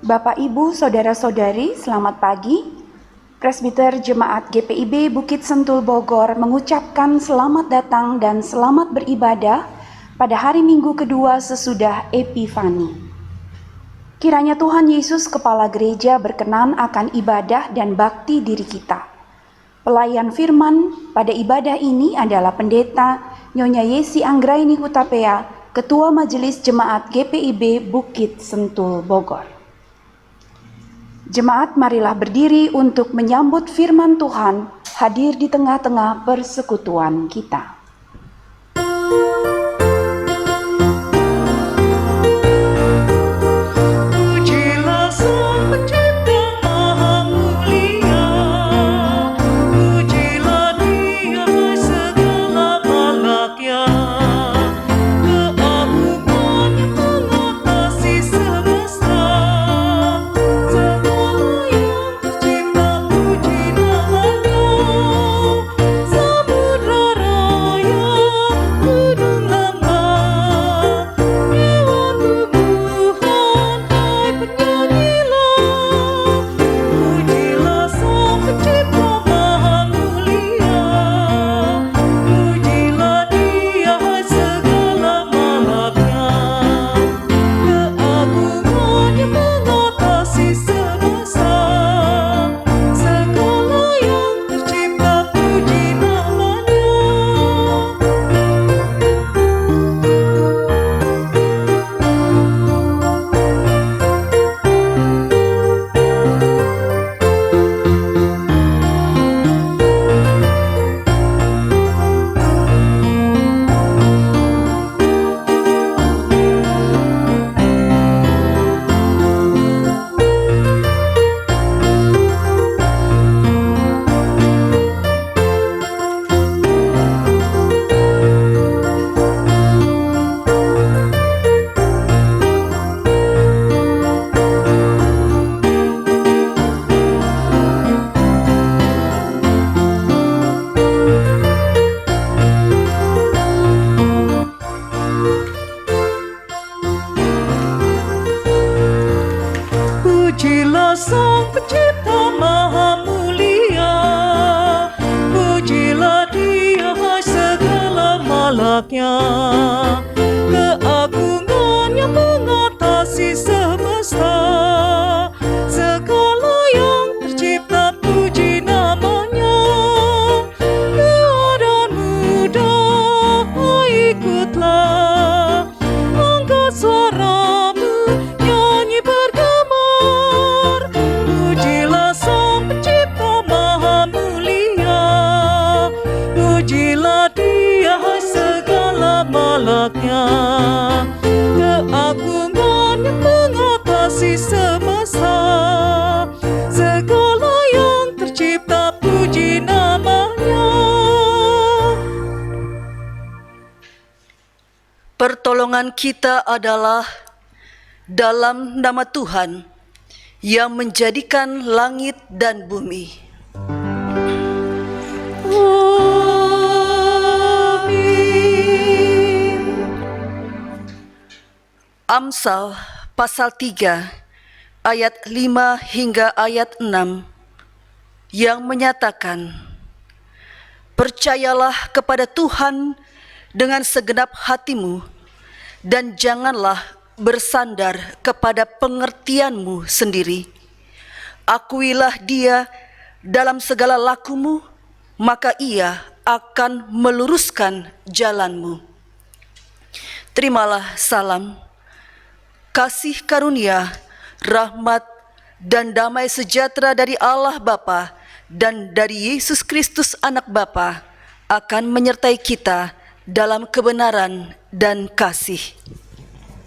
Bapak, Ibu, Saudara-saudari, selamat pagi. Presbiter Jemaat GPIB Bukit Sentul Bogor mengucapkan selamat datang dan selamat beribadah pada hari Minggu kedua sesudah Epifani. Kiranya Tuhan Yesus Kepala Gereja berkenan akan ibadah dan bakti diri kita. Pelayan firman pada ibadah ini adalah Pendeta Nyonya Yesi Anggraini Hutapea, Ketua Majelis Jemaat GPIB Bukit Sentul Bogor. Jemaat, marilah berdiri untuk menyambut firman Tuhan hadir di tengah-tengah persekutuan kita. Pujilah Sang Pencipta Maha Mulia, pujilah Dia hai segala malaknya. Keagungannya mengatasi semesta, segala yang tercipta puji namanya. Keadaan muda ikutlah, angkat suaramu nyanyi bergema. Pujilah Sang Pencipta Maha Mulia, pujilah Dia hai segala malaknya. Keagungannya mengatasi semesta, segala yang tercipta puji namanya. Pertolongan kita adalah dalam nama Tuhan yang menjadikan langit dan bumi. Amin. Amsal pasal 3 ayat 5 hingga ayat 6 yang menyatakan, percayalah kepada Tuhan dengan segenap hatimu dan janganlah bersandar kepada pengertianmu sendiri. Akuilah Dia dalam segala lakumu, maka Ia akan meluruskan jalanmu. Terimalah salam, kasih karunia, rahmat, dan damai sejahtera dari Allah Bapa dan dari Yesus Kristus Anak Bapa akan menyertai kita dalam kebenaran dan kasih.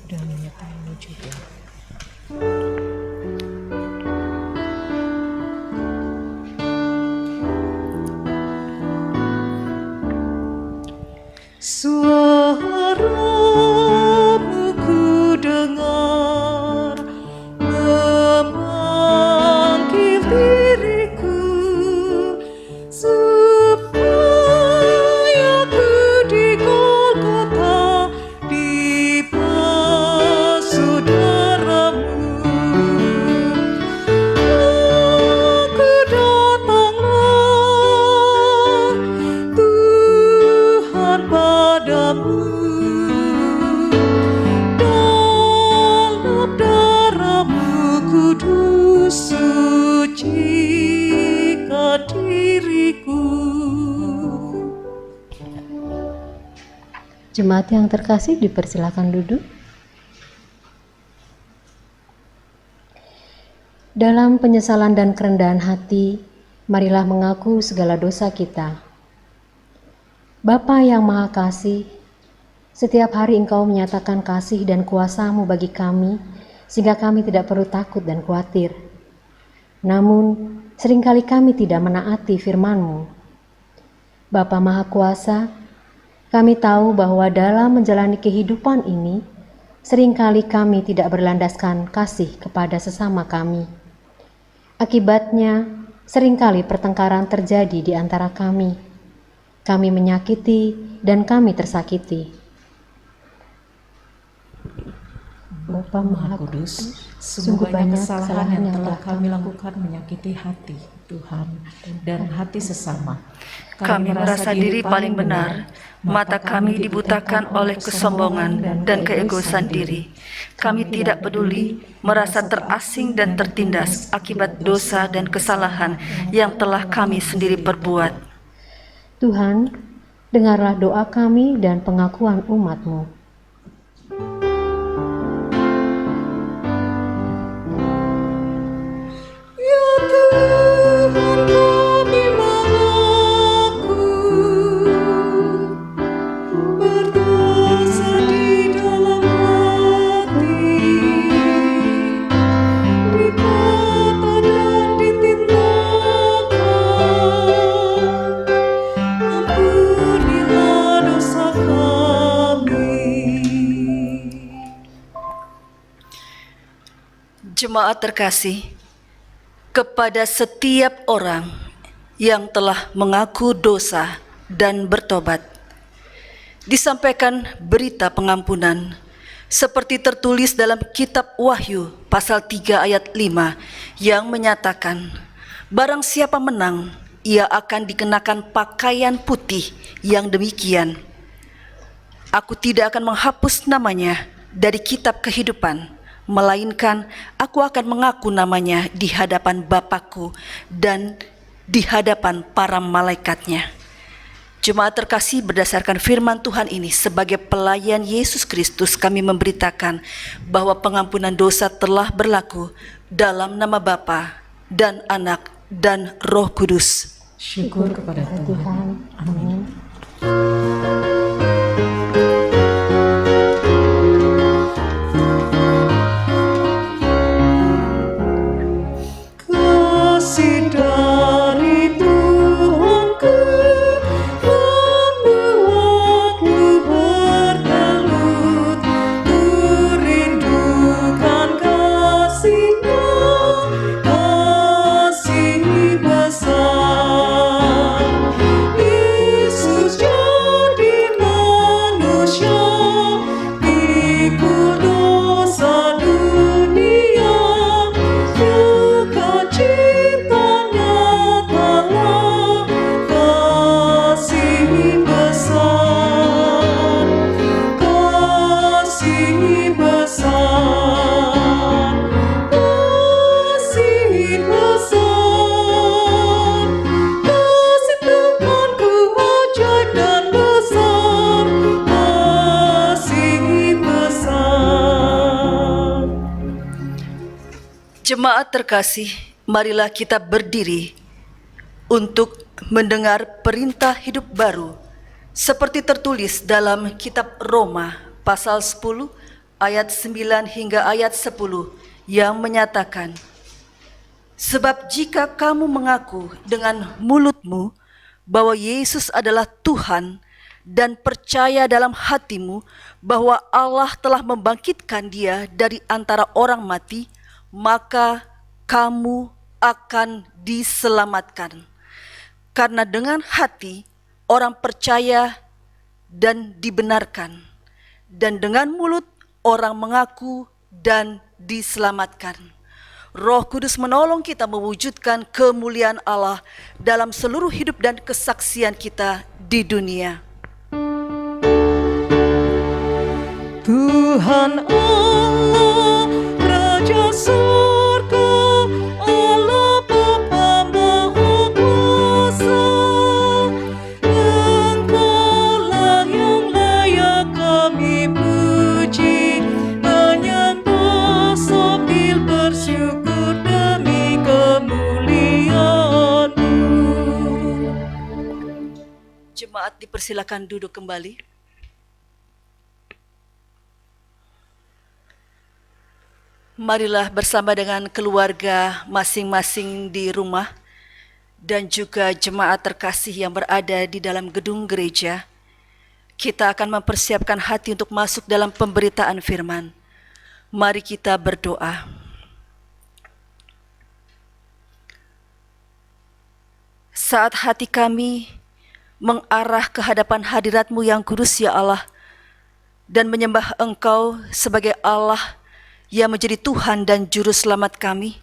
Dan menyertai juga. Suaramu ku dengar memanggil diriku supaya ku di Golgota dibasuh darahmu. Jemaat yang terkasih dipersilakan duduk. Dalam penyesalan dan kerendahan hati, marilah mengaku segala dosa kita. Bapa yang Maha Kasih, setiap hari Engkau menyatakan kasih dan kuasa-Mu bagi kami, sehingga kami tidak perlu takut dan khawatir. Namun, seringkali kami tidak menaati firman-Mu. Bapa Maha Kuasa, kami tahu bahwa dalam menjalani kehidupan ini, seringkali kami tidak berlandaskan kasih kepada sesama kami. Akibatnya, seringkali pertengkaran terjadi di antara kami. Kami menyakiti dan kami tersakiti. Bapa Maha Kudus, sungguh banyak kesalahan yang telah kami lakukan menyakiti hati Tuhan dan hati sesama. Kami merasa diri paling benar, mata kami dibutakan oleh kesombongan dan keegoisan diri. Kami tidak peduli, merasa terasing dan tertindas akibat dosa dan kesalahan yang telah kami sendiri perbuat. Tuhan, dengarlah doa kami dan pengakuan umat-Mu. Jemaat terkasih, kepada setiap orang yang telah mengaku dosa dan bertobat, disampaikan berita pengampunan seperti tertulis dalam kitab Wahyu pasal 3 ayat 5 yang menyatakan, barang siapa menang, ia akan dikenakan pakaian putih yang demikian. Aku tidak akan menghapus namanya dari kitab kehidupan, melainkan aku akan mengaku namanya di hadapan Bapakku dan di hadapan para malaikatnya. Jemaat terkasih, berdasarkan firman Tuhan ini, sebagai pelayan Yesus Kristus, kami memberitakan bahwa pengampunan dosa telah berlaku dalam nama Bapa dan Anak dan Roh Kudus. Syukur kepada Tuhan. Amin. Jemaat terkasih, marilah kita berdiri untuk mendengar perintah hidup baru seperti tertulis dalam kitab Roma pasal 10 ayat 9 hingga ayat 10 yang menyatakan, sebab jika kamu mengaku dengan mulutmu bahwa Yesus adalah Tuhan dan percaya dalam hatimu bahwa Allah telah membangkitkan Dia dari antara orang mati, maka kamu akan diselamatkan. Karena dengan hati orang percaya dan dibenarkan, dan dengan mulut orang mengaku dan diselamatkan. Roh Kudus menolong kita mewujudkan kemuliaan Allah dalam seluruh hidup dan kesaksian kita di dunia. Tuhan Allah, Raja surga, Allah Bapa Maha Kuasa, Engkaulah yang layak Jemaat dipersilakan duduk kembali. Marilah bersama dengan keluarga masing-masing di rumah dan juga jemaat terkasih yang berada di dalam gedung gereja, kita akan mempersiapkan hati untuk masuk dalam pemberitaan firman. Mari kita berdoa. Saat hati kami mengarah ke hadapan hadirat-Mu yang kudus ya Allah, dan menyembah Engkau sebagai Allah yang menjadi Tuhan dan Juru Selamat kami,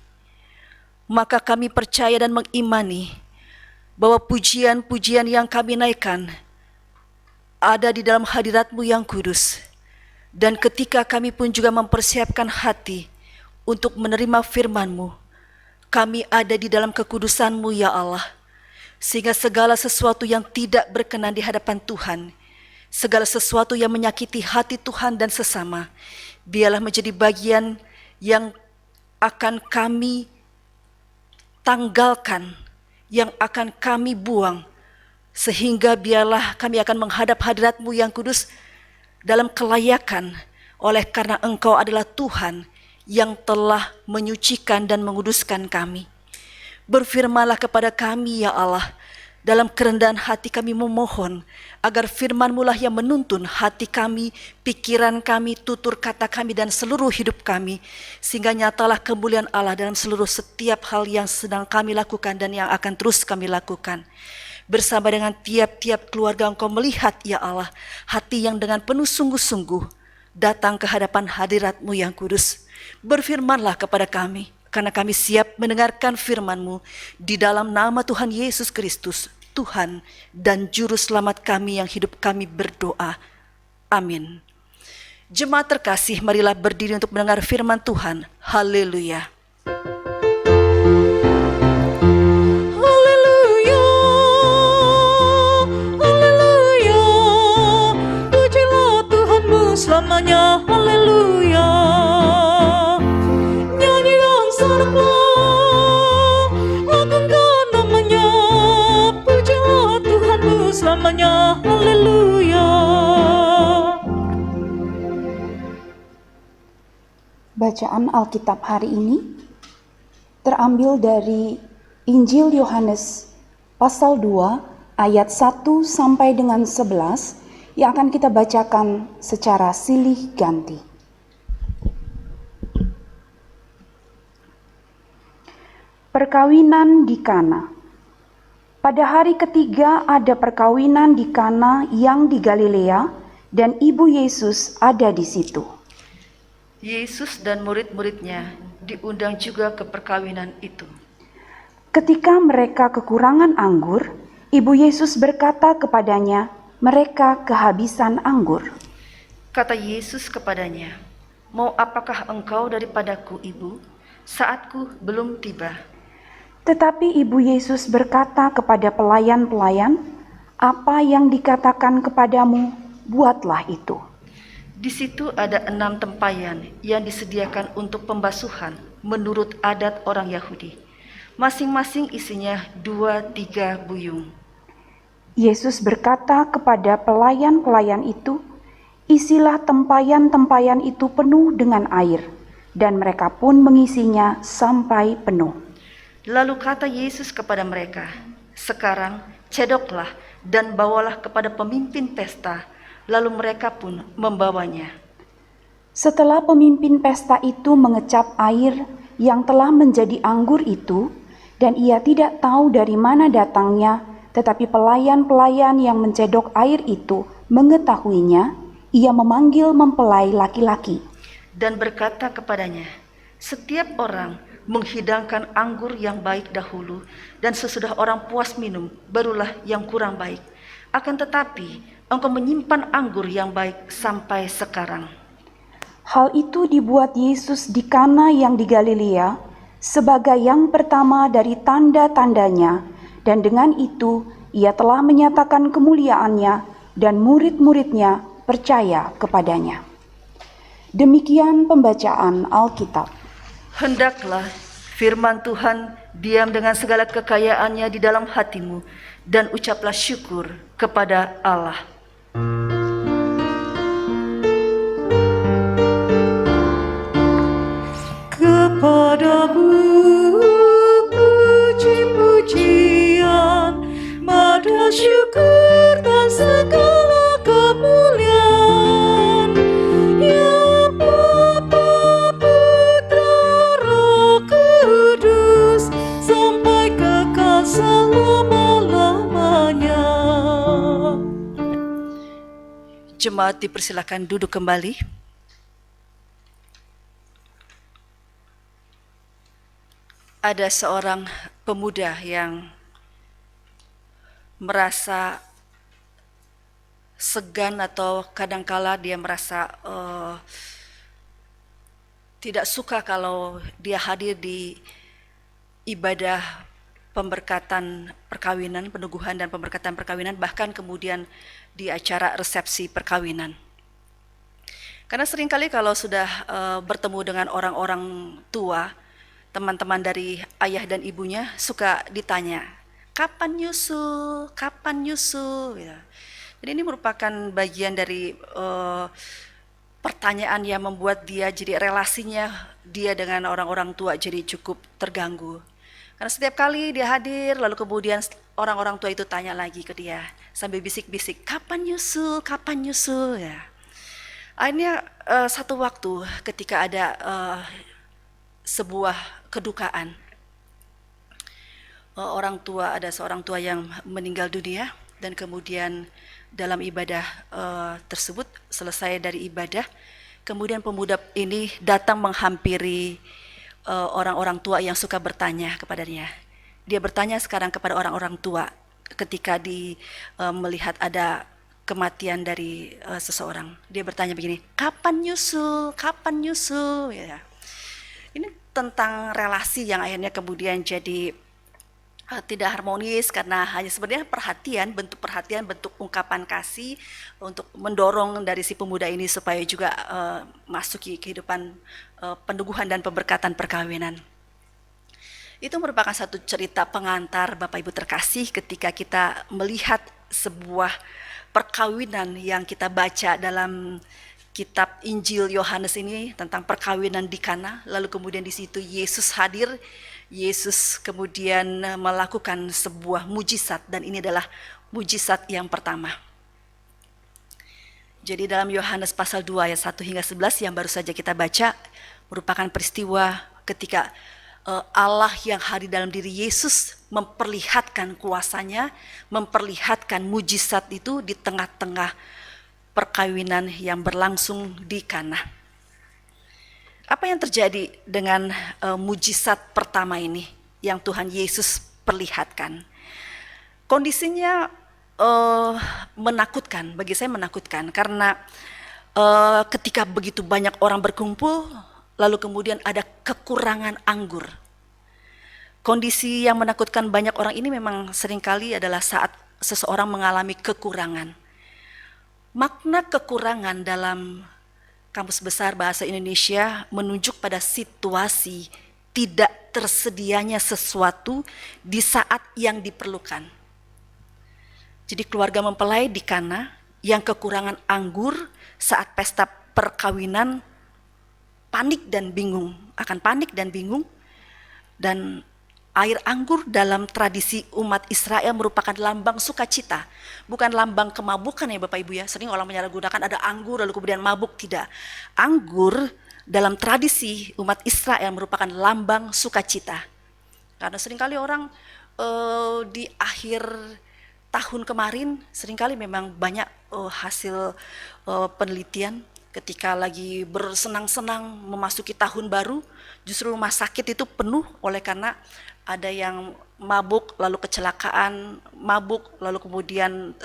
maka kami percaya dan mengimani bahwa pujian-pujian yang kami naikkan ada di dalam hadirat-Mu yang kudus. Dan ketika kami pun juga mempersiapkan hati untuk menerima firman-Mu, kami ada di dalam kekudusan-Mu ya Allah, sehingga segala sesuatu yang tidak berkenan di hadapan Tuhan, segala sesuatu yang menyakiti hati Tuhan dan sesama, biarlah menjadi bagian yang akan kami tanggalkan, yang akan kami buang, sehingga biarlah kami akan menghadap hadirat-Mu yang kudus dalam kelayakan, oleh karena Engkau adalah Tuhan yang telah menyucikan dan menguduskan kami. Berfirmanlah kepada kami ya Allah. Dalam kerendahan hati kami memohon agar firman-Mu lah yang menuntun hati kami, pikiran kami, tutur kata kami, dan seluruh hidup kami, sehingga nyatalah kemuliaan Allah dalam seluruh setiap hal yang sedang kami lakukan dan yang akan terus kami lakukan. Bersama dengan tiap-tiap keluarga Engkau melihat ya Allah, hati yang dengan penuh sungguh-sungguh datang ke hadapan hadirat-Mu yang kudus. Berfirmanlah kepada kami, karena kami siap mendengarkan firman-Mu di dalam nama Tuhan Yesus Kristus, Tuhan dan Juru Selamat kami yang hidup kami berdoa. Amin. Jemaat terkasih, marilah berdiri untuk mendengar firman Tuhan. Haleluya. Haleluya, haleluya, pujilah Tuhanmu selamanya. Haleluya. Selamanya, haleluya. Bacaan Alkitab hari ini terambil dari Injil Yohanes pasal 2 ayat 1 sampai dengan 11 yang akan kita bacakan secara silih ganti. Perkawinan di Kana. Pada hari ketiga ada perkawinan di Kana yang di Galilea, dan ibu Yesus ada di situ. Yesus dan murid-muridnya diundang juga ke perkawinan itu. Ketika mereka kekurangan anggur, ibu Yesus berkata kepadanya, mereka kehabisan anggur. Kata Yesus kepadanya, "Mau apakah engkau daripadaku, ibu? Saatku belum tiba." Tetapi ibu Yesus berkata kepada pelayan-pelayan, "Apa yang dikatakan kepadamu, buatlah itu." Di situ ada 6 tempayan yang disediakan untuk pembasuhan menurut adat orang Yahudi. Masing-masing isinya 2-3 buyung. Yesus berkata kepada pelayan-pelayan itu, "Isilah tempayan-tempayan itu penuh dengan air," dan mereka pun mengisinya sampai penuh. Lalu kata Yesus kepada mereka, "Sekarang cedoklah dan bawalah kepada pemimpin pesta." Lalu mereka pun membawanya. Setelah pemimpin pesta itu mengecap air yang telah menjadi anggur itu, dan ia tidak tahu dari mana datangnya, tetapi pelayan-pelayan yang mencedok air itu mengetahuinya, ia memanggil mempelai laki-laki Dan berkata kepadanya, "Setiap orang menghidangkan anggur yang baik dahulu, dan sesudah orang puas minum, barulah yang kurang baik. Akan tetapi, engkau menyimpan anggur yang baik sampai sekarang." Hal itu dibuat Yesus di Kana yang di Galilea sebagai yang pertama dari tanda-tandanya, dan dengan itu ia telah menyatakan kemuliaannya, dan murid-muridnya percaya kepadanya. Demikian pembacaan Alkitab. Hendaklah firman Tuhan diam dengan segala kekayaannya di dalam hatimu, dan ucaplah syukur kepada Allah. Kepadamu puji-pujian, mada syukur dan segala kemuliaan, ya Bapa, Putra, Roh Kudus, sampai kekal selama-lamanya. Jemaat dipersilakan duduk kembali. Ada seorang pemuda yang merasa segan atau kadangkala dia merasa tidak suka kalau dia hadir di ibadah pemberkatan perkawinan, peneguhan dan pemberkatan perkawinan, bahkan kemudian di acara resepsi perkawinan. Karena seringkali kalau sudah bertemu dengan orang-orang tua, teman-teman dari ayah dan ibunya suka ditanya, kapan nyusul, kapan nyusul, gitu. Jadi ini merupakan bagian dari pertanyaan yang membuat dia jadi relasinya dia dengan orang-orang tua jadi cukup terganggu. Karena setiap kali dia hadir, lalu kemudian orang-orang tua itu tanya lagi ke dia sambil bisik-bisik, kapan nyusul, ya. Akhirnya satu waktu ketika ada sebuah kedukaan, ada seorang tua yang meninggal dunia, dan kemudian dalam ibadah tersebut, selesai dari ibadah, kemudian pemuda ini datang menghampiri orang-orang tua yang suka bertanya kepadanya. Dia bertanya sekarang kepada orang-orang tua ketika melihat ada kematian dari seseorang. Dia bertanya begini, kapan nyusul, ya. Ini tentang relasi yang akhirnya kemudian jadi tidak harmonis, karena hanya sebenarnya bentuk perhatian, bentuk ungkapan kasih untuk mendorong dari si pemuda ini supaya juga masuki kehidupan peneguhan dan pemberkatan perkawinan. Itu merupakan satu cerita pengantar Bapak Ibu terkasih ketika kita melihat sebuah perkawinan yang kita baca dalam kitab Injil Yohanes ini tentang perkawinan di Kana, lalu kemudian di situ Yesus hadir, Yesus kemudian melakukan sebuah mujizat, dan ini adalah mujizat yang pertama. Jadi dalam Yohanes pasal 2 ayat 1 hingga 11 yang baru saja kita baca merupakan peristiwa ketika Allah yang hadir dalam diri Yesus memperlihatkan kuasanya, memperlihatkan mujizat itu di tengah-tengah perkawinan yang berlangsung di Kana. Apa yang terjadi dengan mujizat pertama ini yang Tuhan Yesus perlihatkan? Kondisinya menakutkan, bagi saya menakutkan, karena ketika begitu banyak orang berkumpul, lalu kemudian ada kekurangan anggur. Kondisi yang menakutkan banyak orang ini memang seringkali adalah saat seseorang mengalami kekurangan. Makna kekurangan dalam Kamus Besar Bahasa Indonesia menunjuk pada situasi tidak tersedianya sesuatu di saat yang diperlukan. Jadi keluarga mempelai di Kana yang kekurangan anggur saat pesta perkawinan akan panik dan bingung, dan air anggur dalam tradisi umat Israel merupakan lambang sukacita, bukan lambang kemabukan ya Bapak Ibu ya. Sering orang menyalahgunakan ada anggur lalu kemudian mabuk, tidak. Anggur dalam tradisi umat Israel merupakan lambang sukacita. Karena seringkali orang di akhir tahun kemarin seringkali memang banyak hasil penelitian ketika lagi bersenang-senang memasuki tahun baru, justru rumah sakit itu penuh oleh karena ada yang mabuk lalu kecelakaan, mabuk lalu kemudian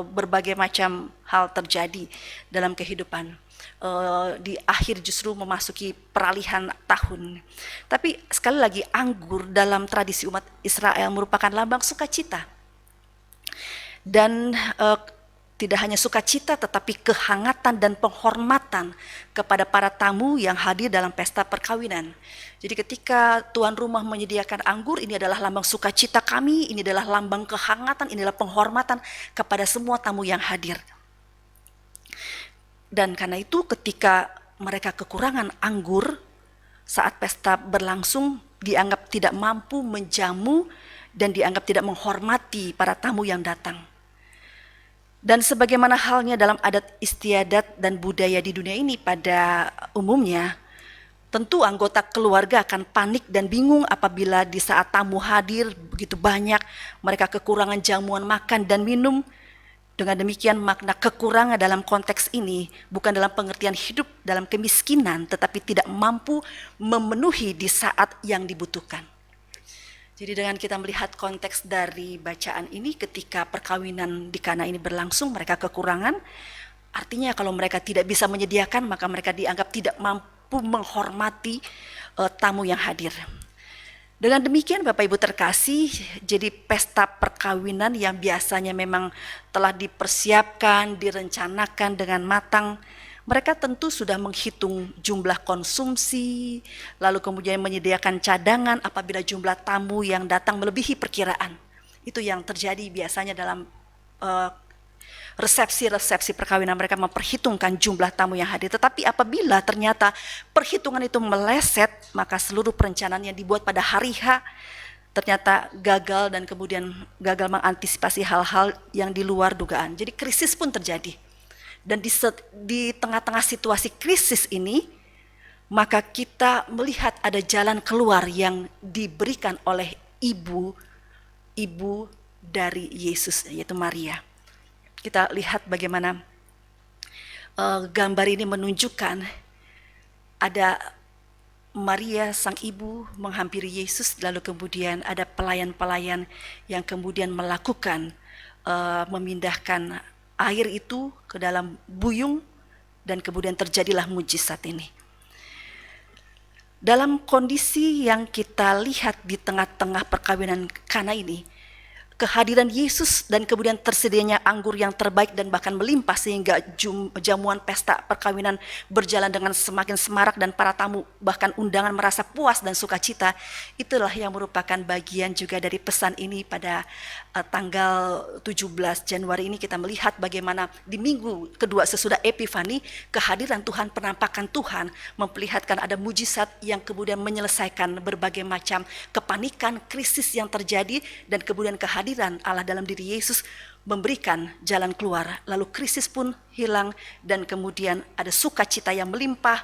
berbagai macam hal terjadi dalam kehidupan. Di akhir justru memasuki peralihan tahun. Tapi sekali lagi, anggur dalam tradisi umat Israel merupakan lambang sukacita. Dan tidak hanya sukacita tetapi kehangatan dan penghormatan kepada para tamu yang hadir dalam pesta perkawinan. Jadi ketika tuan rumah menyediakan anggur, ini adalah lambang sukacita kami, ini adalah lambang kehangatan, ini adalah penghormatan kepada semua tamu yang hadir. Dan karena itu ketika mereka kekurangan anggur saat pesta berlangsung, dianggap tidak mampu menjamu dan dianggap tidak menghormati para tamu yang datang. Dan sebagaimana halnya dalam adat istiadat dan budaya di dunia ini pada umumnya, tentu anggota keluarga akan panik dan bingung apabila di saat tamu hadir begitu banyak, mereka kekurangan jamuan makan dan minum. Dengan demikian makna kekurangan dalam konteks ini bukan dalam pengertian hidup dalam kemiskinan, tetapi tidak mampu memenuhi di saat yang dibutuhkan. Jadi dengan kita melihat konteks dari bacaan ini, ketika perkawinan di Kana ini berlangsung, mereka kekurangan, artinya kalau mereka tidak bisa menyediakan, maka mereka dianggap tidak mampu menghormati tamu yang hadir. Dengan demikian Bapak Ibu terkasih, jadi pesta perkawinan yang biasanya memang telah dipersiapkan, direncanakan dengan matang, mereka tentu sudah menghitung jumlah konsumsi, lalu kemudian menyediakan cadangan apabila jumlah tamu yang datang melebihi perkiraan. Itu yang terjadi biasanya dalam resepsi-resepsi perkawinan, mereka memperhitungkan jumlah tamu yang hadir. Tetapi apabila ternyata perhitungan itu meleset, maka seluruh perencanaan yang dibuat pada hari H ternyata gagal dan kemudian gagal mengantisipasi hal-hal yang di luar dugaan. Jadi krisis pun terjadi. Dan di tengah-tengah situasi krisis ini, maka kita melihat ada jalan keluar yang diberikan oleh ibu dari Yesus, yaitu Maria. Kita lihat bagaimana gambar ini menunjukkan ada Maria sang ibu menghampiri Yesus, lalu kemudian ada pelayan-pelayan yang kemudian melakukan memindahkan air itu ke dalam buyung dan kemudian terjadilah mujizat ini. Dalam kondisi yang kita lihat di tengah-tengah perkawinan Kana ini, kehadiran Yesus dan kemudian tersedianya anggur yang terbaik dan bahkan melimpah sehingga jamuan pesta perkawinan berjalan dengan semakin semarak dan para tamu bahkan undangan merasa puas dan sukacita. Itulah yang merupakan bagian juga dari pesan ini pada tanggal 17 Januari ini. Kita melihat bagaimana di minggu kedua sesudah Epifani, kehadiran Tuhan, penampakan Tuhan memperlihatkan ada mujizat yang kemudian menyelesaikan berbagai macam kepanikan, krisis yang terjadi, dan kemudian kehadiran Allah dalam diri Yesus memberikan jalan keluar. Lalu krisis pun hilang dan kemudian ada sukacita yang melimpah,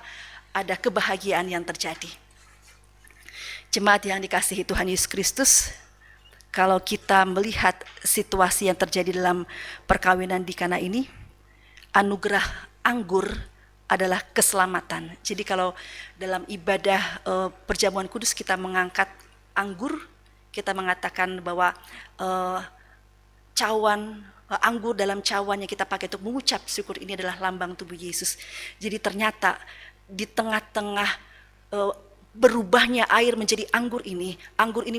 ada kebahagiaan yang terjadi. Jemaat yang dikasihi Tuhan Yesus Kristus, kalau kita melihat situasi yang terjadi dalam perkawinan di Kana ini, anugerah anggur adalah keselamatan. Jadi kalau dalam ibadah perjamuan kudus kita mengangkat anggur, kita mengatakan bahwa cawan anggur dalam cawan yang kita pakai untuk mengucap syukur ini adalah lambang tubuh Yesus. Jadi ternyata di tengah-tengah berubahnya air menjadi anggur ini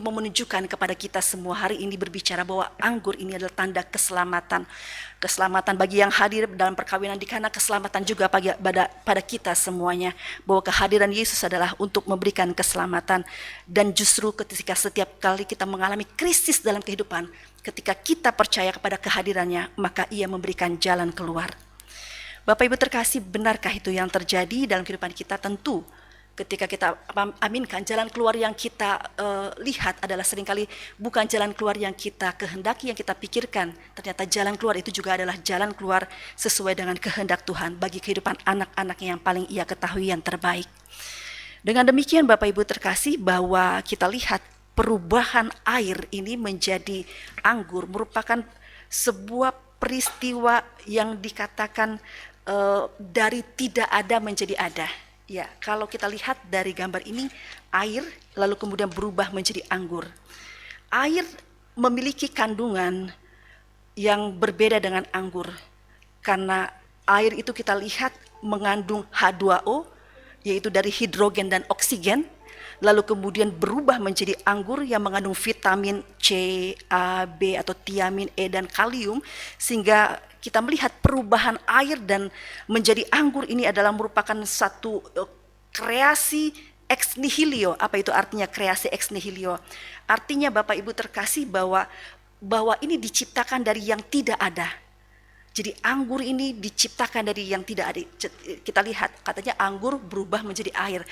mau menunjukkan kepada kita semua hari ini berbicara bahwa anggur ini adalah tanda keselamatan. Keselamatan bagi yang hadir dalam perkawinan di Kana, keselamatan juga pada kita semuanya, bahwa kehadiran Yesus adalah untuk memberikan keselamatan. Dan justru ketika setiap kali kita mengalami krisis dalam kehidupan, ketika kita percaya kepada kehadirannya, maka Ia memberikan jalan keluar. Bapak Ibu terkasih, benarkah itu yang terjadi dalam kehidupan kita? Tentu. Ketika kita aminkan, jalan keluar yang kita lihat adalah seringkali bukan jalan keluar yang kita kehendaki, yang kita pikirkan. Ternyata jalan keluar itu juga adalah jalan keluar sesuai dengan kehendak Tuhan bagi kehidupan anak-anaknya yang paling Ia ketahui yang terbaik. Dengan demikian Bapak Ibu terkasih, bahwa kita lihat perubahan air ini menjadi anggur merupakan sebuah peristiwa yang dikatakan dari tidak ada menjadi ada. Ya, kalau kita lihat dari gambar ini, air lalu kemudian berubah menjadi anggur. Air memiliki kandungan yang berbeda dengan anggur. Karena air itu kita lihat mengandung H2O, yaitu dari hidrogen dan oksigen. lalu kemudian berubah menjadi anggur yang mengandung vitamin C, A, B atau tiamin, E dan kalium, sehingga kita melihat perubahan air dan menjadi anggur ini adalah merupakan satu kreasi ex nihilo. Apa itu artinya kreasi ex nihilo? Artinya Bapak Ibu terkasih bahwa ini diciptakan dari yang tidak ada. Jadi anggur ini diciptakan dari yang tidak ada. Kita lihat katanya anggur berubah menjadi air.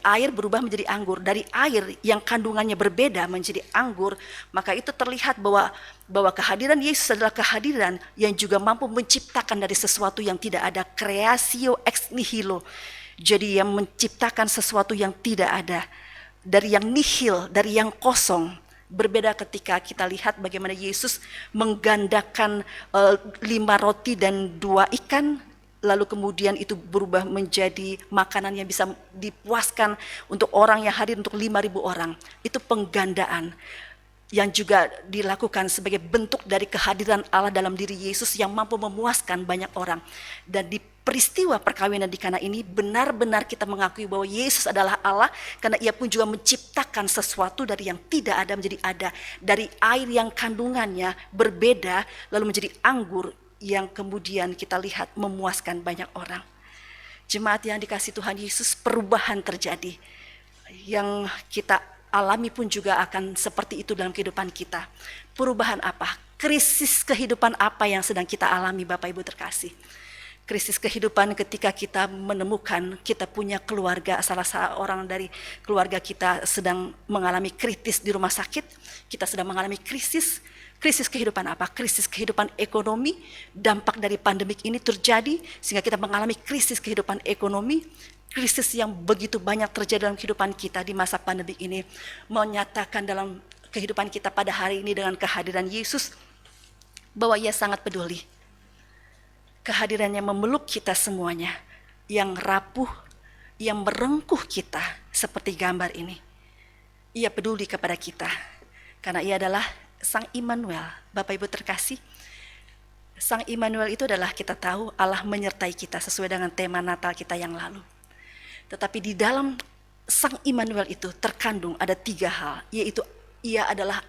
Air berubah menjadi anggur. Dari air yang kandungannya berbeda menjadi anggur, maka itu terlihat bahwa kehadiran Yesus adalah kehadiran yang juga mampu menciptakan dari sesuatu yang tidak ada, creatio ex nihilo. Jadi yang menciptakan sesuatu yang tidak ada, dari yang nihil, dari yang kosong. Berbeda ketika kita lihat bagaimana Yesus menggandakan 5 roti dan 2 ikan, lalu kemudian itu berubah menjadi makanan yang bisa dipuaskan untuk orang yang hadir untuk 5.000 orang. Itu penggandaan yang juga dilakukan sebagai bentuk dari kehadiran Allah dalam diri Yesus yang mampu memuaskan banyak orang. Dan di peristiwa perkawinan di Kana ini benar-benar kita mengakui bahwa Yesus adalah Allah, karena ia pun juga menciptakan sesuatu dari yang tidak ada menjadi ada, dari air yang kandungannya berbeda lalu menjadi anggur yang kemudian kita lihat memuaskan banyak orang. Jemaat yang dikasihi Tuhan Yesus, perubahan terjadi yang kita alami pun juga akan seperti itu dalam kehidupan kita. Perubahan apa? Krisis kehidupan apa yang sedang kita alami Bapak Ibu terkasih? Krisis kehidupan ketika kita menemukan kita punya keluarga, salah seorang dari keluarga kita sedang mengalami kritis di rumah sakit, kita sedang mengalami krisis kehidupan apa? Krisis kehidupan ekonomi, dampak dari pandemik ini terjadi sehingga kita mengalami krisis kehidupan ekonomi. Krisis yang begitu banyak terjadi dalam kehidupan kita di masa pandemik ini menyatakan dalam kehidupan kita pada hari ini dengan kehadiran Yesus bahwa ia sangat peduli. Kehadirannya memeluk kita semuanya, yang rapuh, yang merengkuh kita seperti gambar ini. Ia peduli kepada kita, karena ia adalah Sang Immanuel. Bapak Ibu terkasih, Sang Immanuel itu adalah kita tahu Allah menyertai kita sesuai dengan tema Natal kita yang lalu. Tetapi di dalam Sang Immanuel itu terkandung ada 3 hal, yaitu ia adalah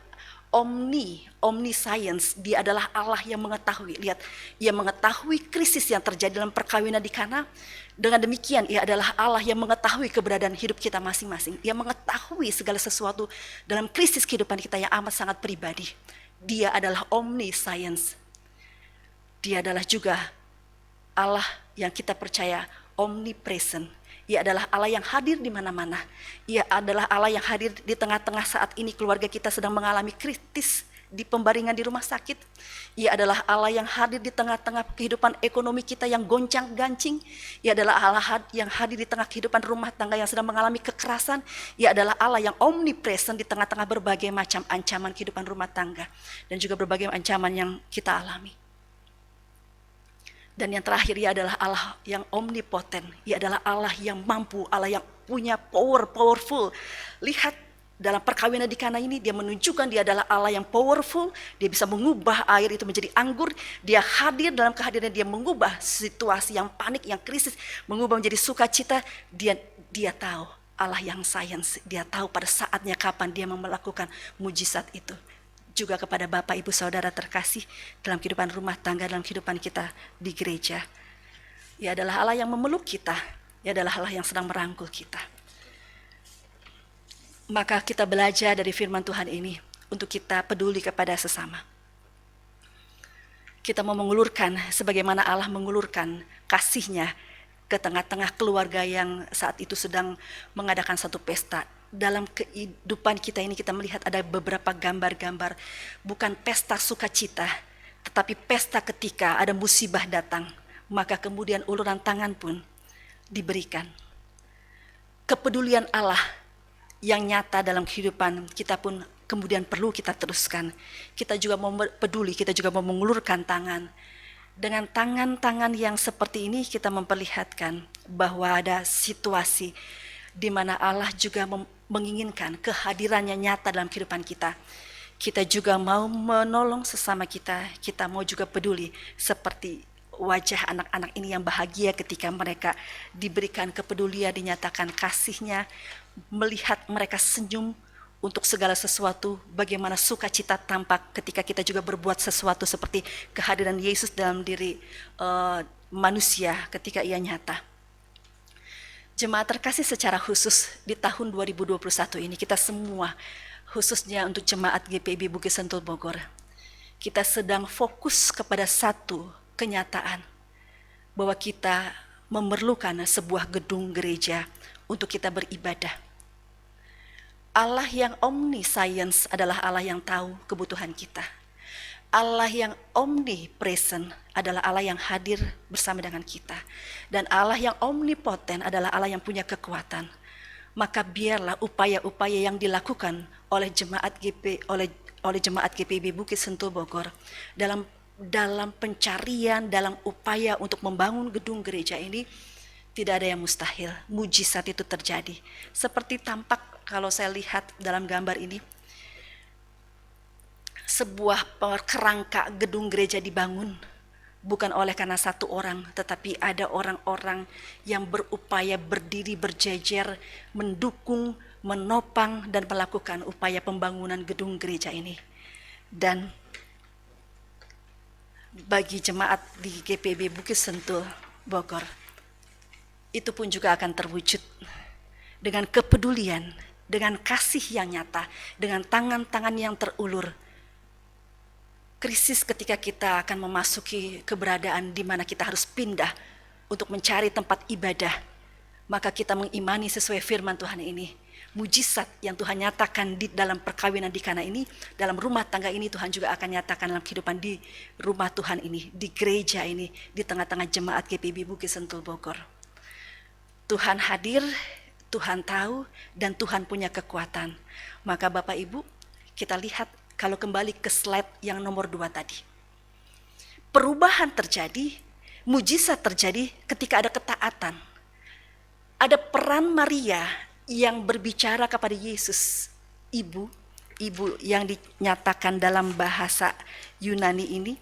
omniscience, dia adalah Allah yang mengetahui. Lihat, ia mengetahui krisis yang terjadi dalam perkawinan di Kana. Dengan demikian ia adalah Allah yang mengetahui keberadaan hidup kita masing-masing. Ia mengetahui segala sesuatu dalam krisis kehidupan kita yang amat sangat pribadi. Dia adalah omniscience. Dia adalah juga Allah yang kita percaya omnipresent. Ia adalah Allah yang hadir di mana-mana. Ia adalah Allah yang hadir di tengah-tengah saat ini keluarga kita sedang mengalami kritis di pembaringan di rumah sakit. Ia adalah Allah yang hadir di tengah-tengah kehidupan ekonomi kita yang goncang-gancing. Ia adalah Allah yang hadir di tengah kehidupan rumah tangga yang sedang mengalami kekerasan. Ia adalah Allah yang omnipresent di tengah-tengah berbagai macam ancaman kehidupan rumah tangga dan juga berbagai ancaman yang kita alami. Dan yang terakhir, ia adalah Allah yang omnipoten. Ia adalah Allah yang mampu, Allah yang punya powerful. Lihat dalam perkawinan di Kana ini, dia menunjukkan dia adalah Allah yang powerful. Dia bisa mengubah air itu menjadi anggur. Dia hadir dalam kehadiran, dia mengubah situasi yang panik, yang krisis, mengubah menjadi sukacita. Dia tahu Allah yang science. Dia tahu pada saatnya kapan dia melakukan mujizat itu. Juga kepada Bapak, Ibu, Saudara terkasih dalam kehidupan rumah tangga, dalam kehidupan kita di gereja. Ia adalah Allah yang memeluk kita. Ia adalah Allah yang sedang merangkul kita. Maka kita belajar dari firman Tuhan ini untuk kita peduli kepada sesama. Kita mau mengulurkan sebagaimana Allah mengulurkan kasih-Nya ke tengah-tengah keluarga yang saat itu sedang mengadakan satu pesta. Dalam kehidupan kita ini kita melihat ada beberapa gambar-gambar, bukan pesta sukacita, tetapi pesta ketika ada musibah datang, maka kemudian uluran tangan pun diberikan. Kepedulian Allah yang nyata dalam kehidupan kita pun kemudian perlu kita teruskan. Kita juga mau peduli, kita juga mau mengulurkan tangan. Dengan tangan-tangan yang seperti ini kita memperlihatkan bahwa ada situasi di mana Allah juga menginginkan kehadirannya nyata dalam kehidupan kita. Kita juga mau menolong sesama kita, kita mau juga peduli seperti wajah anak-anak ini yang bahagia ketika mereka diberikan kepedulian, dinyatakan kasihnya, melihat mereka senyum untuk segala sesuatu, bagaimana sukacita tampak ketika kita juga berbuat sesuatu seperti kehadiran Yesus dalam diri manusia ketika ia nyata. Jemaat terkasih, secara khusus di tahun 2021 ini kita semua, khususnya untuk jemaat GPIB Bukit Sentul Bogor, kita sedang fokus kepada satu kenyataan bahwa kita memerlukan sebuah gedung gereja untuk kita beribadah. Allah yang omniscience adalah Allah yang tahu kebutuhan kita. Allah yang omnipresent adalah Allah yang hadir bersama dengan kita. Dan Allah yang omnipotent adalah Allah yang punya kekuatan. Maka biarlah upaya-upaya yang dilakukan oleh jemaat jemaat GPIB Bukit Sentul Bogor dalam pencarian, dalam upaya untuk membangun gedung gereja ini, tidak ada yang mustahil. Mujizat itu terjadi. Seperti tampak kalau saya lihat dalam gambar ini, sebuah kerangka gedung gereja dibangun bukan oleh karena satu orang, tetapi ada orang-orang yang berupaya berdiri berjejer, mendukung, menopang dan melakukan upaya pembangunan gedung gereja ini. Dan bagi jemaat di GPIB Bukit Sentul Bogor, itu pun juga akan terwujud dengan kepedulian, dengan kasih yang nyata, dengan tangan-tangan yang terulur. Krisis ketika kita akan memasuki keberadaan di mana kita harus pindah untuk mencari tempat ibadah, maka kita mengimani sesuai firman Tuhan ini. Mujizat yang Tuhan nyatakan di dalam perkawinan di Kana ini, dalam rumah tangga ini, Tuhan juga akan nyatakan dalam kehidupan di rumah Tuhan ini, di gereja ini, di tengah-tengah jemaat GPIB Bukit Sentul Bogor. Tuhan hadir, Tuhan tahu, dan Tuhan punya kekuatan. Maka Bapak Ibu, kita lihat kalau kembali ke slide yang nomor 2 tadi. Perubahan terjadi, mujizat terjadi ketika ada ketaatan. Ada peran Maria yang berbicara kepada Yesus. Ibu yang dinyatakan dalam bahasa Yunani ini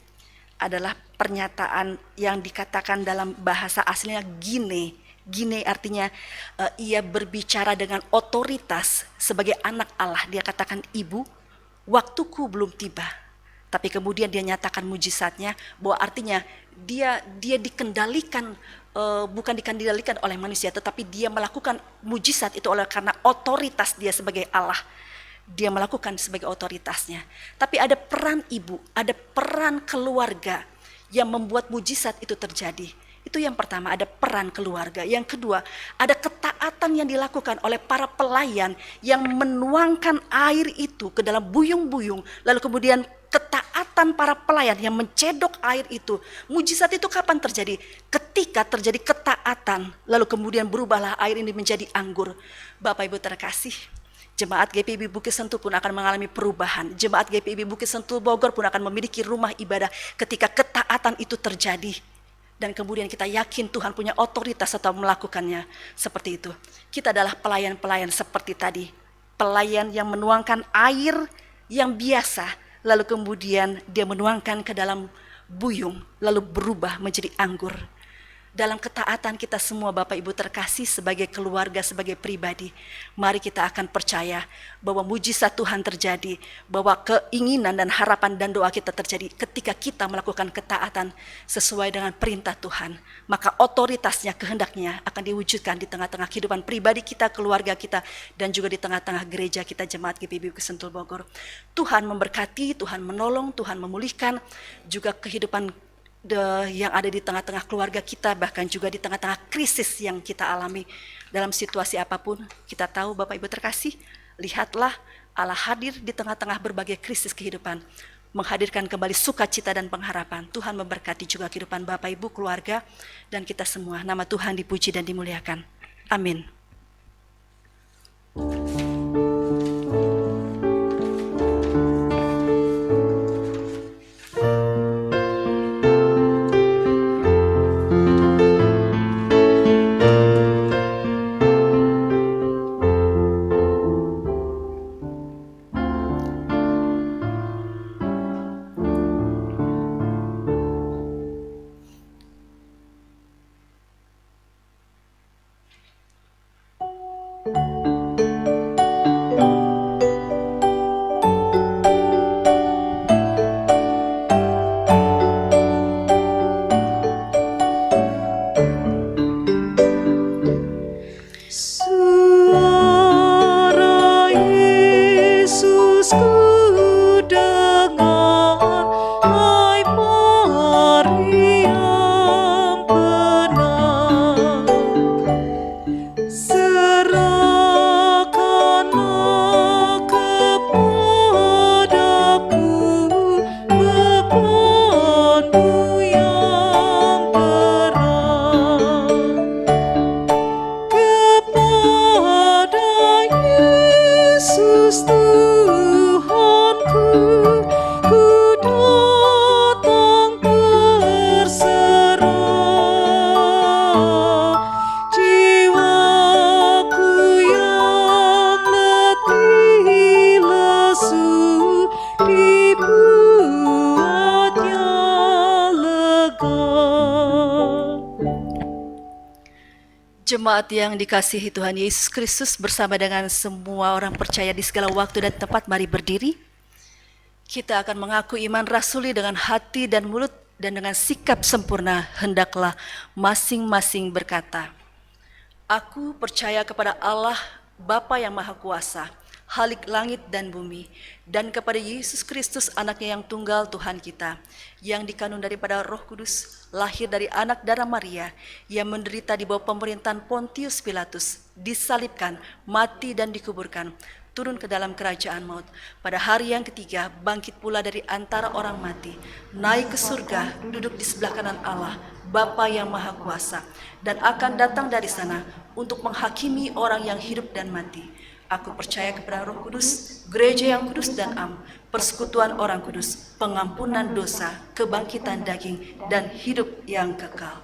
adalah pernyataan yang dikatakan dalam bahasa aslinya gine. Gine artinya ia berbicara dengan otoritas sebagai anak Allah. Dia katakan, ibu, waktuku belum tiba. Tapi kemudian dia nyatakan mujizatnya, bahwa artinya dia dikendalikan, bukan dikendalikan oleh manusia, tetapi dia melakukan mujizat itu oleh karena otoritas dia sebagai Allah. Dia melakukan sebagai otoritasnya. Tapi ada peran ibu, ada peran keluarga yang membuat mujizat itu terjadi. Itu yang pertama, ada peran keluarga. Yang kedua, ada ketaatan yang dilakukan oleh para pelayan yang menuangkan air itu ke dalam buyung-buyung. Lalu kemudian ketaatan para pelayan yang mencedok air itu. Mujizat itu kapan terjadi? Ketika terjadi ketaatan, lalu kemudian berubahlah air ini menjadi anggur. Bapak Ibu terkasih, jemaat GPIB Bukit Sentul pun akan mengalami perubahan. Jemaat GPIB Bukit Sentul Bogor pun akan memiliki rumah ibadah ketika ketaatan itu terjadi. Dan kemudian kita yakin Tuhan punya otoritas atau melakukannya seperti itu. Kita adalah pelayan-pelayan seperti tadi. Pelayan yang menuangkan air yang biasa, lalu kemudian dia menuangkan ke dalam buyung, lalu berubah menjadi anggur. Dalam ketaatan kita semua Bapak Ibu terkasih, sebagai keluarga, sebagai pribadi, mari kita akan percaya bahwa mujizat Tuhan terjadi, bahwa keinginan dan harapan dan doa kita terjadi ketika kita melakukan ketaatan sesuai dengan perintah Tuhan. Maka otoritasnya, kehendaknya akan diwujudkan di tengah-tengah kehidupan pribadi kita, keluarga kita, dan juga di tengah-tengah gereja kita, jemaat GPIB Bukit Sentul Bogor. Tuhan memberkati, Tuhan menolong, Tuhan memulihkan juga kehidupan yang ada di tengah-tengah keluarga kita, bahkan juga di tengah-tengah krisis yang kita alami dalam situasi apapun. Kita tahu Bapak Ibu terkasih, lihatlah Allah hadir di tengah-tengah berbagai krisis kehidupan, menghadirkan kembali sukacita dan pengharapan. Tuhan memberkati juga kehidupan Bapak Ibu, keluarga, dan kita semua. Nama Tuhan dipuji dan dimuliakan. Amin. Jemaat yang dikasihi Tuhan Yesus Kristus, bersama dengan semua orang percaya di segala waktu dan tempat, mari berdiri. Kita akan mengaku iman rasuli dengan hati dan mulut, dan dengan sikap sempurna hendaklah masing-masing berkata, Aku percaya kepada Allah Bapa yang Maha Kuasa, Khalik langit dan bumi, dan kepada Yesus Kristus anaknya yang tunggal Tuhan kita, yang dikandung daripada Roh Kudus, lahir dari anak darah Maria, yang menderita di bawah pemerintahan Pontius Pilatus, disalibkan, mati dan dikuburkan, turun ke dalam kerajaan maut. Pada hari yang ketiga bangkit pula dari antara orang mati, naik ke surga, duduk di sebelah kanan Allah Bapa yang Maha Kuasa, dan akan datang dari sana untuk menghakimi orang yang hidup dan mati. Aku percaya kepada Roh Kudus, gereja yang kudus dan am, persekutuan orang kudus, pengampunan dosa, kebangkitan daging, dan hidup yang kekal.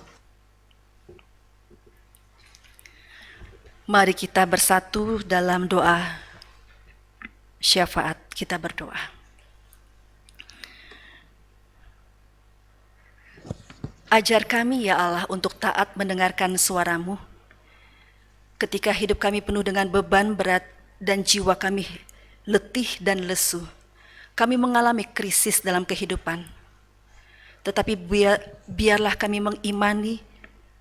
Mari kita bersatu dalam doa syafaat. Kita berdoa. Ajar kami ya Allah untuk taat mendengarkan suara-Mu. Ketika hidup kami penuh dengan beban berat dan jiwa kami letih dan lesu, kami mengalami krisis dalam kehidupan. Tetapi biarlah kami mengimani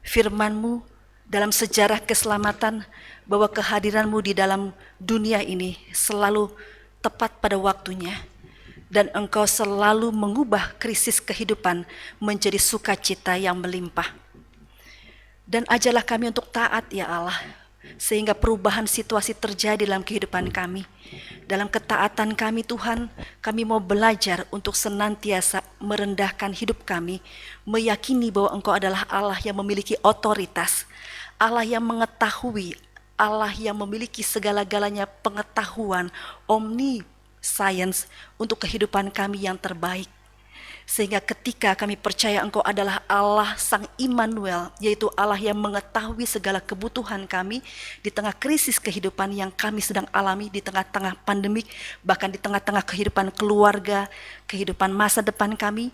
firman-Mu dalam sejarah keselamatan, bahwa kehadiran-Mu di dalam dunia ini selalu tepat pada waktunya, dan Engkau selalu mengubah krisis kehidupan menjadi sukacita yang melimpah. Dan ajarlah kami untuk taat ya Allah, sehingga perubahan situasi terjadi dalam kehidupan kami. Dalam ketaatan kami Tuhan, kami mau belajar untuk senantiasa merendahkan hidup kami, meyakini bahwa Engkau adalah Allah yang memiliki otoritas, Allah yang mengetahui, Allah yang memiliki segala-galanya pengetahuan, omniscience untuk kehidupan kami yang terbaik. Sehingga ketika kami percaya Engkau adalah Allah Sang Immanuel, yaitu Allah yang mengetahui segala kebutuhan kami di tengah krisis kehidupan yang kami sedang alami, di tengah-tengah pandemik, bahkan di tengah-tengah kehidupan keluarga, kehidupan masa depan kami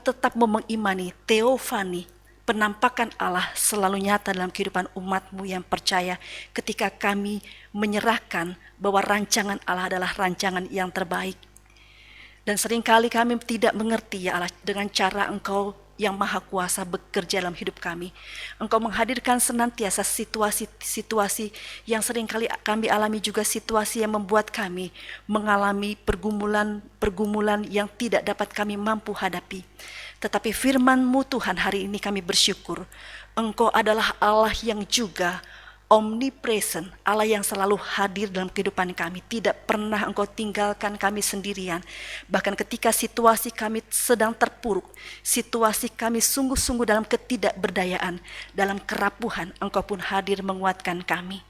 tetap mau mengimani teofani, penampakan Allah selalu nyata dalam kehidupan umat-Mu yang percaya, ketika kami menyerahkan bahwa rancangan Allah adalah rancangan yang terbaik. Dan seringkali kami tidak mengerti ya Allah, dengan cara Engkau yang Maha Kuasa bekerja dalam hidup kami. Engkau menghadirkan senantiasa situasi-situasi yang seringkali kami alami, juga situasi yang membuat kami mengalami pergumulan yang tidak dapat kami mampu hadapi. Tetapi firman-Mu Tuhan, hari ini kami bersyukur, Engkau adalah Allah yang juga omnipresent, Allah yang selalu hadir dalam kehidupan kami. Tidak pernah Engkau tinggalkan kami sendirian. Bahkan ketika situasi kami sedang terpuruk, situasi kami sungguh-sungguh dalam ketidakberdayaan, dalam kerapuhan, Engkau pun hadir menguatkan kami.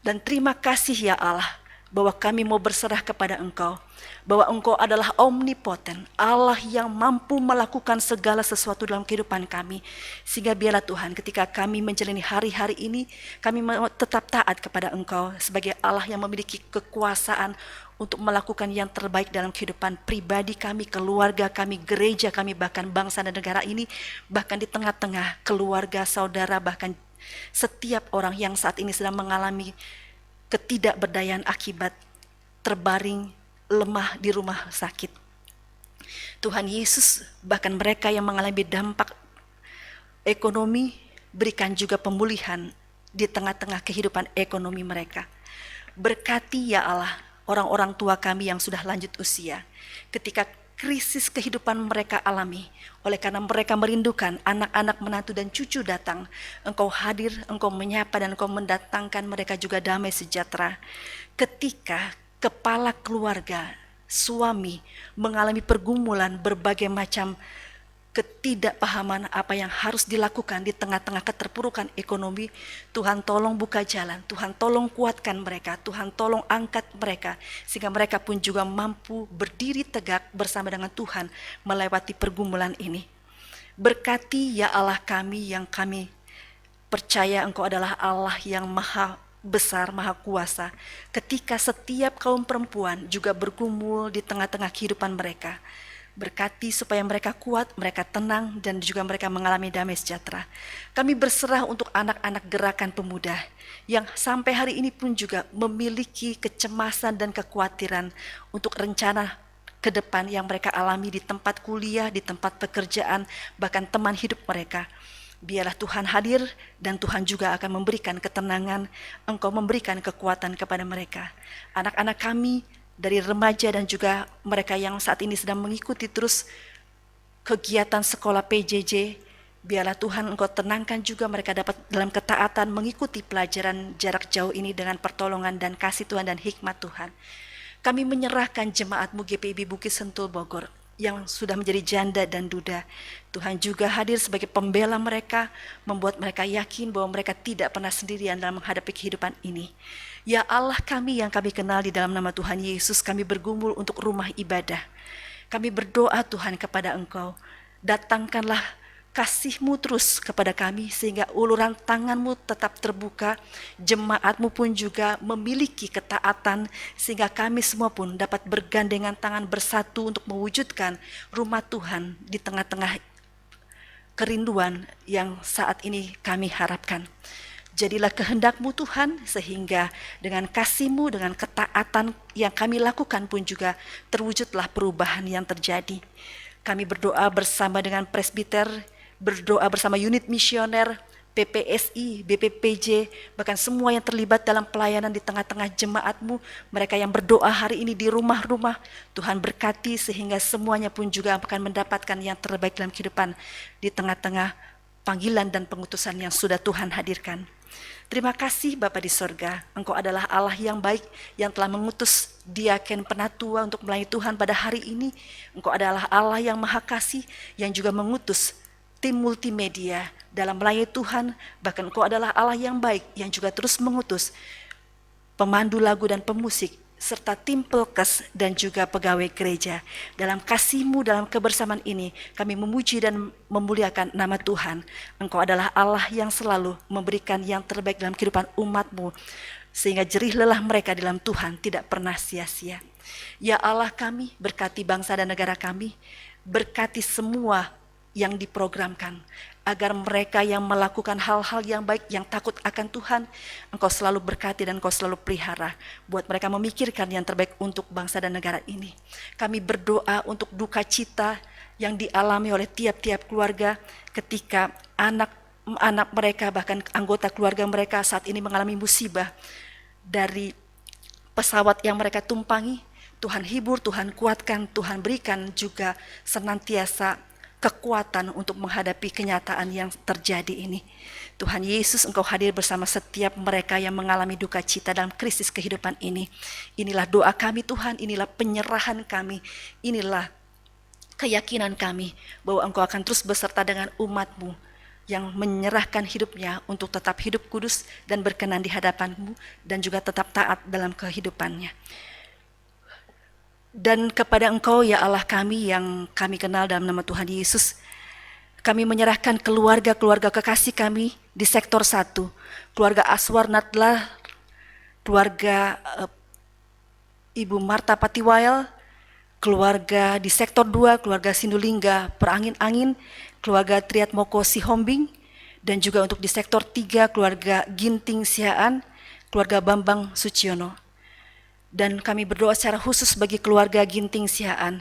Dan terima kasih ya Allah, bahwa kami mau berserah kepada Engkau, bahwa Engkau adalah omnipoten, Allah yang mampu melakukan segala sesuatu dalam kehidupan kami. Sehingga biarlah Tuhan, ketika kami menjalani hari-hari ini, kami mau tetap taat kepada Engkau sebagai Allah yang memiliki kekuasaan untuk melakukan yang terbaik dalam kehidupan pribadi kami, keluarga kami, gereja kami, bahkan bangsa dan negara ini, bahkan di tengah-tengah keluarga, saudara, bahkan setiap orang yang saat ini sedang mengalami ketidakberdayaan akibat terbaring lemah di rumah sakit. Tuhan Yesus, bahkan mereka yang mengalami dampak ekonomi, berikan juga pemulihan di tengah-tengah kehidupan ekonomi mereka. Berkati ya Allah orang-orang tua kami yang sudah lanjut usia, ketika krisis kehidupan mereka alami, oleh karena mereka merindukan anak-anak, menantu dan cucu datang, Engkau hadir, Engkau menyapa, dan Engkau mendatangkan mereka juga damai sejahtera. Ketika kepala keluarga, suami mengalami pergumulan, berbagai macam ketidakpahaman apa yang harus dilakukan di tengah-tengah keterpurukan ekonomi, Tuhan tolong buka jalan, Tuhan tolong kuatkan mereka, Tuhan tolong angkat mereka, sehingga mereka pun juga mampu berdiri tegak bersama dengan Tuhan melewati pergumulan ini. Berkati ya Allah kami yang kami percaya Engkau adalah Allah yang Maha besar, Maha Kuasa, ketika setiap kaum perempuan juga bergumul di tengah-tengah kehidupan mereka. Berkati supaya mereka kuat, mereka tenang, dan juga mereka mengalami damai sejahtera. Kami berserah untuk anak-anak gerakan pemuda yang sampai hari ini pun juga memiliki kecemasan dan kekhawatiran untuk rencana ke depan yang mereka alami di tempat kuliah, di tempat pekerjaan, bahkan teman hidup mereka. Biarlah Tuhan hadir dan Tuhan juga akan memberikan ketenangan, Engkau memberikan kekuatan kepada mereka. Anak-anak kami dari remaja dan juga mereka yang saat ini sedang mengikuti terus kegiatan sekolah PJJ, biarlah Tuhan Engkau tenangkan juga mereka dapat dalam ketaatan mengikuti pelajaran jarak jauh ini dengan pertolongan dan kasih Tuhan dan hikmat Tuhan. Kami menyerahkan jemaat-Mu GPIB Bukit Sentul Bogor yang sudah menjadi janda dan duda. Tuhan juga hadir sebagai pembela mereka, membuat mereka yakin bahwa mereka tidak pernah sendirian dalam menghadapi kehidupan ini. Ya Allah kami yang kami kenal, di dalam nama Tuhan Yesus kami bergumul untuk rumah ibadah. Kami berdoa Tuhan kepada Engkau, datangkanlah kasih-Mu terus kepada kami sehingga uluran tangan-Mu tetap terbuka, jemaat-Mu pun juga memiliki ketaatan sehingga kami semua pun dapat bergandengan tangan bersatu untuk mewujudkan rumah Tuhan di tengah-tengah kerinduan yang saat ini kami harapkan. Jadilah kehendak-Mu Tuhan sehingga dengan kasih-Mu, dengan ketaatan yang kami lakukan pun juga terwujudlah perubahan yang terjadi. Kami berdoa bersama dengan presbiter, berdoa bersama unit misioner, PPSI, BPPJ, bahkan semua yang terlibat dalam pelayanan di tengah-tengah jemaat-Mu, mereka yang berdoa hari ini di rumah-rumah, Tuhan berkati sehingga semuanya pun juga akan mendapatkan yang terbaik dalam kehidupan di tengah-tengah panggilan dan pengutusan yang sudah Tuhan hadirkan. Terima kasih Bapa di sorga, Engkau adalah Allah yang baik yang telah mengutus diaken penatua untuk melayani Tuhan pada hari ini. Engkau adalah Allah yang maha kasih yang juga mengutus tim multimedia dalam melayani Tuhan. Bahkan Engkau adalah Allah yang baik yang juga terus mengutus pemandu lagu dan pemusik serta tim pelkes dan juga pegawai gereja. Dalam kasih-Mu, dalam kebersamaan ini kami memuji dan memuliakan nama Tuhan. Engkau adalah Allah yang selalu memberikan yang terbaik dalam kehidupan umat-Mu sehingga jerih lelah mereka dalam Tuhan tidak pernah sia-sia. Ya Allah kami, berkati bangsa dan negara kami, berkati semua yang diprogramkan, agar mereka yang melakukan hal-hal yang baik, yang takut akan Tuhan, Engkau selalu berkati dan Engkau selalu pelihara, buat mereka memikirkan yang terbaik untuk bangsa dan negara ini. Kami berdoa untuk duka cita yang dialami oleh tiap-tiap keluarga ketika anak-anak mereka, bahkan anggota keluarga mereka saat ini mengalami musibah dari pesawat yang mereka tumpangi. Tuhan hibur, Tuhan kuatkan, Tuhan berikan juga senantiasa kekuatan untuk menghadapi kenyataan yang terjadi ini. Tuhan Yesus, Engkau hadir bersama setiap mereka yang mengalami duka cita dalam krisis kehidupan ini. Inilah doa kami Tuhan, inilah penyerahan kami, inilah keyakinan kami bahwa Engkau akan terus beserta dengan umat-Mu yang menyerahkan hidupnya untuk tetap hidup kudus dan berkenan di hadapan-Mu dan juga tetap taat dalam kehidupannya. Dan kepada Engkau ya Allah kami yang kami kenal dalam nama Tuhan Yesus, kami menyerahkan keluarga-keluarga kekasih kami di sektor 1, keluarga Aswar Nadlah, keluarga Ibu Marta Patiwael, keluarga di sektor 2, keluarga Sindulingga Perangin-Angin, keluarga Triatmoko Sihombing, dan juga untuk di sektor 3, keluarga Ginting Siaan, keluarga Bambang Suciono. Dan kami berdoa secara khusus bagi keluarga Ginting Siaan.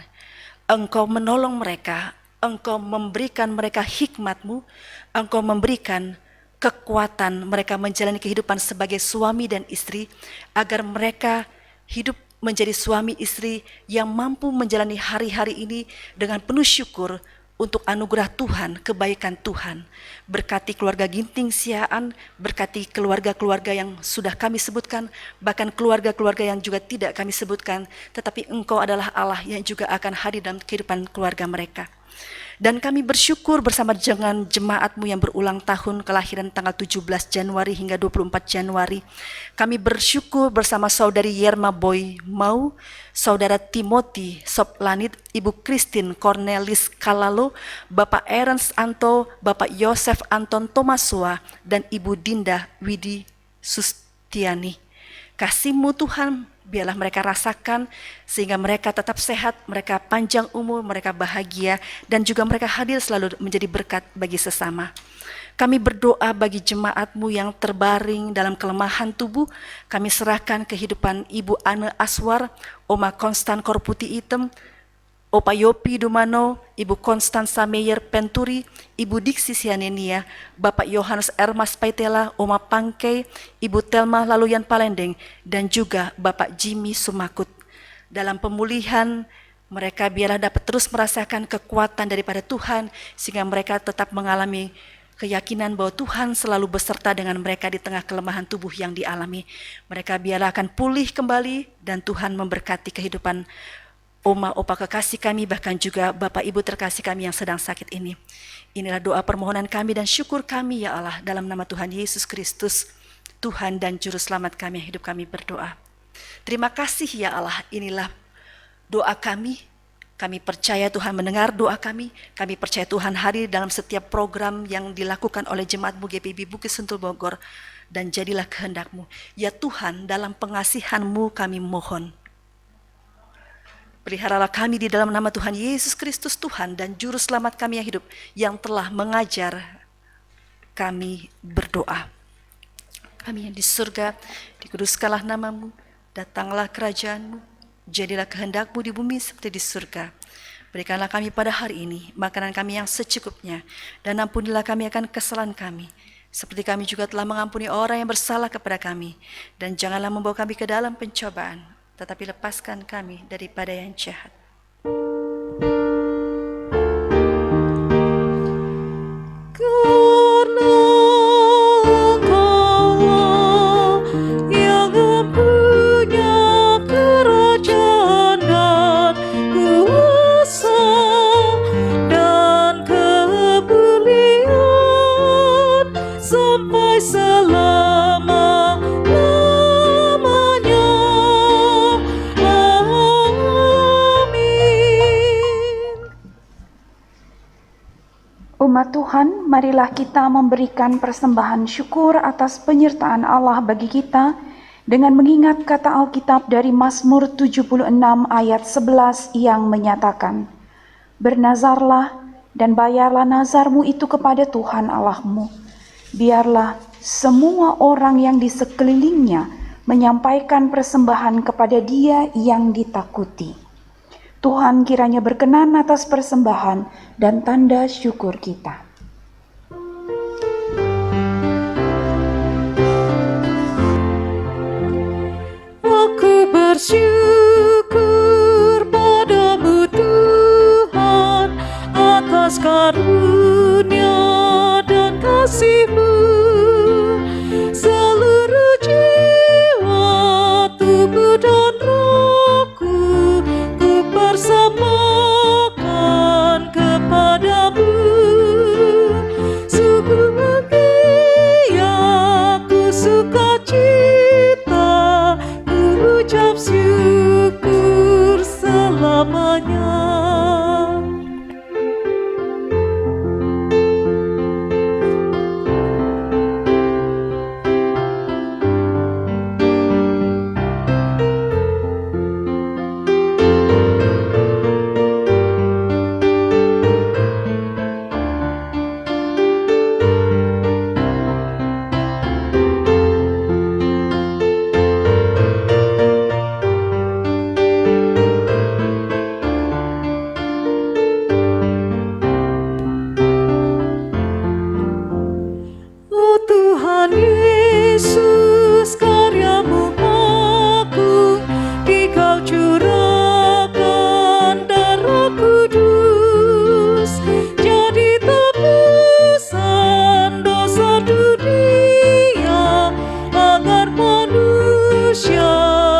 Engkau menolong mereka, Engkau memberikan mereka hikmat-Mu, Engkau memberikan kekuatan mereka menjalani kehidupan sebagai suami dan istri, agar mereka hidup menjadi suami istri yang mampu menjalani hari-hari ini dengan penuh syukur untuk anugerah Tuhan, kebaikan Tuhan. Berkati keluarga Ginting Siaan, berkati keluarga-keluarga yang sudah kami sebutkan, bahkan keluarga-keluarga yang juga tidak kami sebutkan, tetapi Engkau adalah Allah yang juga akan hadir dalam kehidupan keluarga mereka. Dan kami bersyukur bersama dengan jemaat-Mu yang berulang tahun kelahiran tanggal 17 Januari hingga 24 Januari. Kami bersyukur bersama saudari Yerma Boy Mau, saudara Timothy Soplanit, Ibu Christine Cornelis Kalalo, Bapak Ernst Anto, Bapak Yosef Anton Tomasua, dan Ibu Dinda Widi Sustiani. Kasih-Mu Tuhan, biarlah mereka rasakan sehingga mereka tetap sehat, mereka panjang umur, mereka bahagia, dan juga mereka hadir selalu menjadi berkat bagi sesama. Kami berdoa bagi jemaat-Mu yang terbaring dalam kelemahan tubuh. Kami serahkan kehidupan Ibu Ane Aswar, Oma Konstan Korputi Item, Opa Yopi Dumano, Ibu Konstansa Meyer Penturi, Ibu Diksi Sianenia, Bapak Yohanes Ermas Paitela, Oma Pangkei, Ibu Telma Laluyan Palendeng, dan juga Bapak Jimmy Sumakut. Dalam pemulihan, mereka biarlah dapat terus merasakan kekuatan daripada Tuhan, sehingga mereka tetap mengalami keyakinan bahwa Tuhan selalu beserta dengan mereka di tengah kelemahan tubuh yang dialami. Mereka biarlah akan pulih kembali, dan Tuhan memberkati kehidupan Oma, Opa kekasih kami, bahkan juga Bapak Ibu terkasih kami yang sedang sakit ini. Inilah doa permohonan kami dan syukur kami ya Allah, dalam nama Tuhan Yesus Kristus, Tuhan dan Juru Selamat kami yang hidup kami berdoa. Terima kasih ya Allah, inilah doa kami. Kami percaya Tuhan mendengar doa kami percaya Tuhan hadir dalam setiap program yang dilakukan oleh Jemaat-Mu GPIB Bukit Sentul Bogor, dan jadilah kehendak-Mu. Ya Tuhan, dalam pengasihan-Mu kami mohon. Peliharalah kami di dalam nama Tuhan Yesus Kristus, Tuhan dan Juru Selamat kami yang hidup, yang telah mengajar kami berdoa. Kami yang di surga, dikuduskanlah nama-Mu, datanglah kerajaan-Mu, jadilah kehendak-Mu di bumi seperti di surga. Berikanlah kami pada hari ini makanan kami yang secukupnya, dan ampunilah kami akan kesalahan kami, seperti kami juga telah mengampuni orang yang bersalah kepada kami. Dan janganlah membawa kami ke dalam pencobaan, tetapi lepaskan kami daripada yang jahat. Karena Engkau yang mempunyai kerajaan dan kuasa dan kemuliaan sampai selama-lamanya. Umat Tuhan, marilah kita memberikan persembahan syukur atas penyertaan Allah bagi kita dengan mengingat kata Alkitab dari Mazmur 76 ayat 11 yang menyatakan, "Bernazarlah dan bayarlah nazarmu itu kepada Tuhan Allahmu. Biarlah semua orang yang di sekelilingnya menyampaikan persembahan kepada Dia yang ditakuti." Tuhan kiranya berkenan atas persembahan dan tanda syukur kita. Aku bersyukur padamu Tuhan atas karunia dan kasih-Mu. Seluruh jiwa, tubuh dan rohku ku persembahkan kepadamu. Sungguh bagi aku sukacita, ku ucap syukur selamanya. Oh Tuhan Yesus, karya-Mu agung, di Kau curahkan darah kudus, jadi tebusan dosa dunia, agar manusia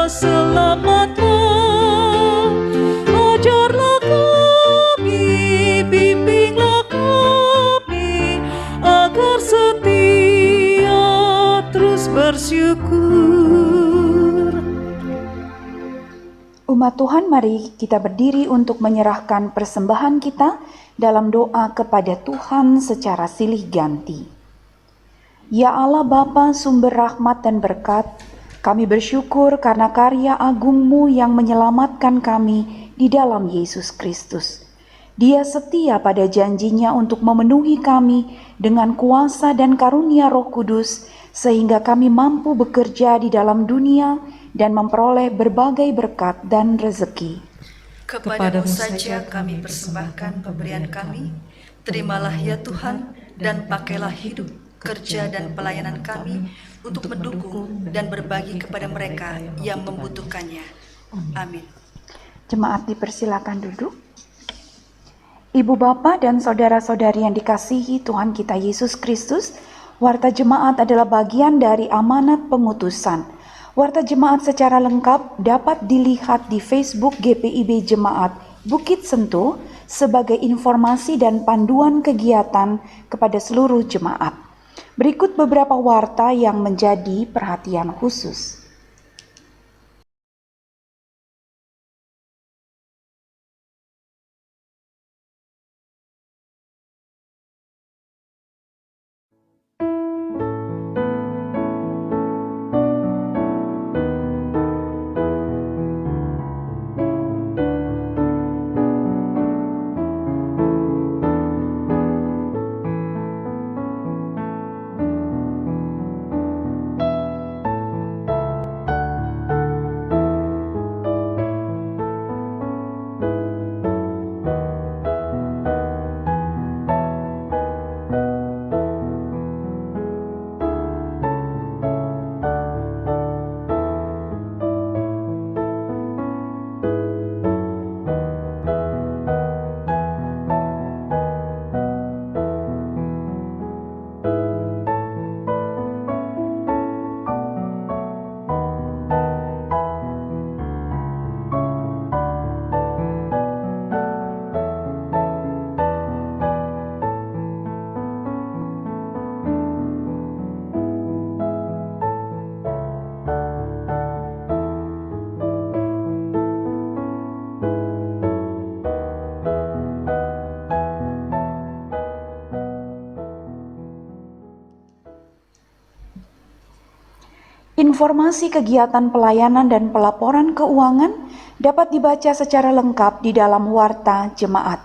selamatlah. Ajarlah kami, bimbinglah kami, agar setia terus bersyukur. Umat Tuhan, mari kita berdiri untuk menyerahkan persembahan kita dalam doa kepada Tuhan secara silih ganti. Ya Allah Bapa, sumber rahmat dan berkat, Kami bersyukur karena karya agung-Mu yang menyelamatkan kami di dalam Yesus Kristus. Dia setia pada janjinya untuk memenuhi kami dengan kuasa dan karunia Roh Kudus, sehingga kami mampu bekerja di dalam dunia dan memperoleh berbagai berkat dan rezeki. Kepadamu saja kami persembahkan pemberian kami. Terimalah ya Tuhan, dan pakailah hidup, kerja dan pelayanan kami untuk mendukung dan berbagi kepada mereka yang membutuhkannya. Amin. Jemaat dipersilakan duduk. Ibu bapa dan saudara-saudari yang dikasihi Tuhan kita Yesus Kristus, Warta Jemaat adalah bagian dari amanat pengutusan. Warta Jemaat secara lengkap dapat dilihat di Facebook GPIB Jemaat Bukit Sentul sebagai informasi dan panduan kegiatan kepada seluruh jemaat. Berikut beberapa warta yang menjadi perhatian khusus. Informasi kegiatan pelayanan dan pelaporan keuangan dapat dibaca secara lengkap di dalam Warta Jemaat.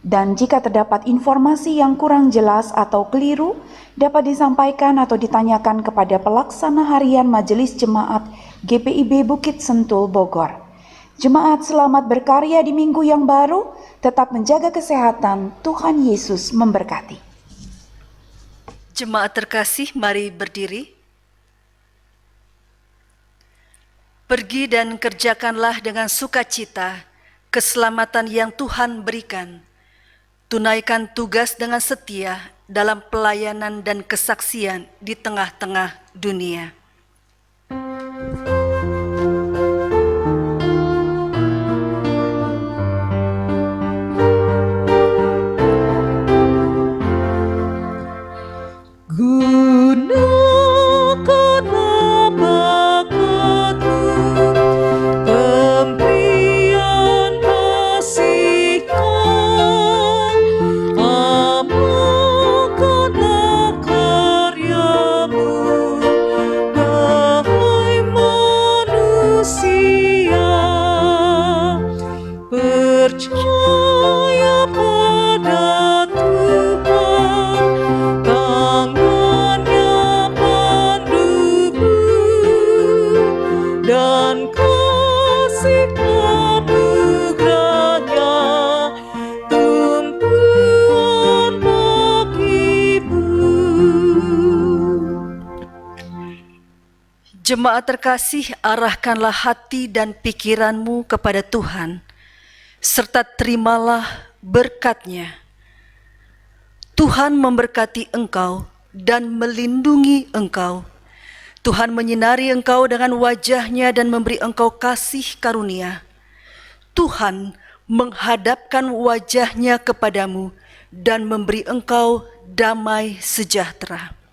Dan jika terdapat informasi yang kurang jelas atau keliru, dapat disampaikan atau ditanyakan kepada pelaksana harian Majelis Jemaat GPIB Bukit Sentul Bogor. Jemaat selamat berkarya di minggu yang baru, tetap menjaga kesehatan, Tuhan Yesus memberkati. Jemaat terkasih, mari berdiri. Pergi dan kerjakanlah dengan sukacita keselamatan yang Tuhan berikan. Tunaikan tugas dengan setia dalam pelayanan dan kesaksian di tengah-tengah dunia. Jemaat terkasih, arahkanlah hati dan pikiranmu kepada Tuhan, serta terimalah berkat-Nya. Tuhan memberkati engkau dan melindungi engkau. Tuhan menyinari engkau dengan wajah-Nya dan memberi engkau kasih karunia. Tuhan menghadapkan wajah-Nya kepadamu dan memberi engkau damai sejahtera.